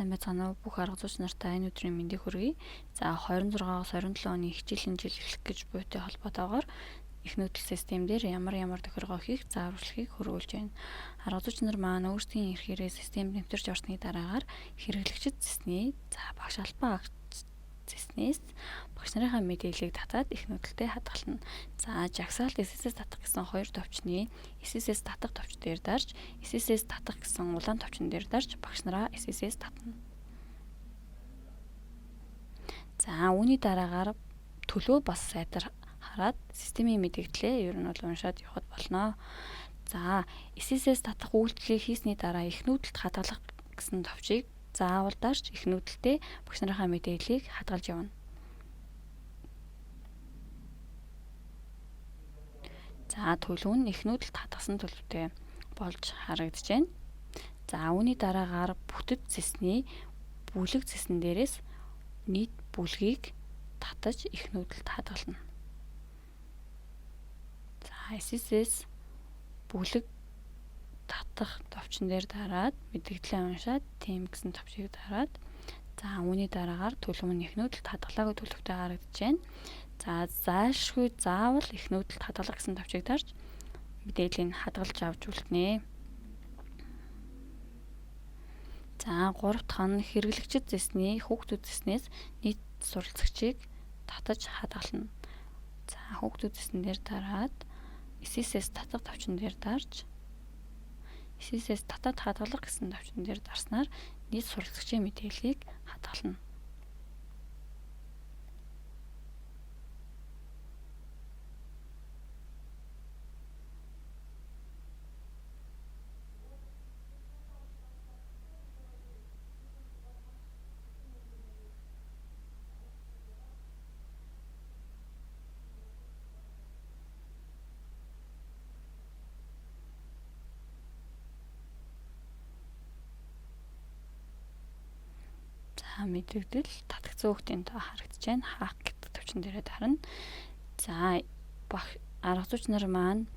сайн байцгаана уу? Бүх арга зүйч нартай энэ өдрийн мэндийг хүргэе. За 26-аас 27 оны хичээлийн жил эхлэх гэж буйтай холбоотойгоор их нүүдэл систем дээр ямар тохиргоо хийх зааварчилгааг хөрвүүлж байна. Арга зүйч нар маань өөрсдийн эрхээрээ системд нэвтэрч орсны дараагаар хэрэглэгчид зэсний багш албан зэснээс багш нарын мэдээллийг татаад их нүүдэлтэд хадгална. За жагсаалт SSS татах гэсэн хоёр товчны SSS татах товч дээр дарж, SSS татах гэсэн улаан товчон дээр дарж багш нараа SSS татна. За үүний дараагаар төлөө бас сайдаар хараад системийн мэдээлэлээ ер нь бол уншаад явахд болно. За SSS татах үйлдэлийг хийсний дараа их нүүдэлд хадгалах гэсэн товчийг заавал дарж их нүүдэлтэд багш нарын мэдээллийг хадгалж явна. За төлөв нь их нүүдэлд хадгалсан төлөвтэй болж харагдаж байна. За үүний дараагаар бүтэц зэсний бүлэг зэсэн дээрээс нийт бүлгийг татаж их нүүдэлд хадгална. За SSS бүлэг татах товчон дээр дараад мэдээлэлээ уншаад тийм гэсэн товчийг дараад за үүний дараагаар төлөв нь их нүүдэлд хадгалаагүй төлөвтэй харагдаж байна. За зайлшгүй заавал их нүүдэлд хадгалах гэсэн товчийг дарж мэдээллийг хадгалж авч үлднэ. За 3 дахь нь хэрэглэгчид зэсний хүүхдүүд зэснээс нийт суралцагчийг татаж хадгална. За хүүхдүүд зэсэн дээр дараад SSS татах товчон дээр дарж SSS татаад хадгалах гэсэн товчон дээр дарснаар нийт суралцагчийн мэдээллийг хадгална. Мэдээлэл татгцсан хүүхдийн тоо харагдаж байна. Хаах гэдэг төвчөн дээрээ дарна. За арга зүйч нар маань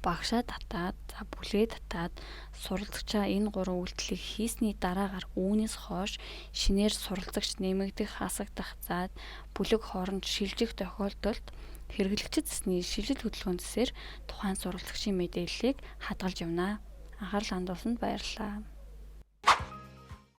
багшаа татаад, за бүлгээ татаад суралцагчаа энэ 3 үйлдэлийг хийсний дараагаар үүнээс хойш шинээр суралцагч нэмэгдэх, хасагдах, за бүлэг хооронд шилжих тохиолдолд хэрэглэгчид зэсний шилжилт хөдөлгөөн зэсээр тухайн суралцагчийн мэдээллийг хадгалж явна. Анхаарал хандуулсанд баярлалаа.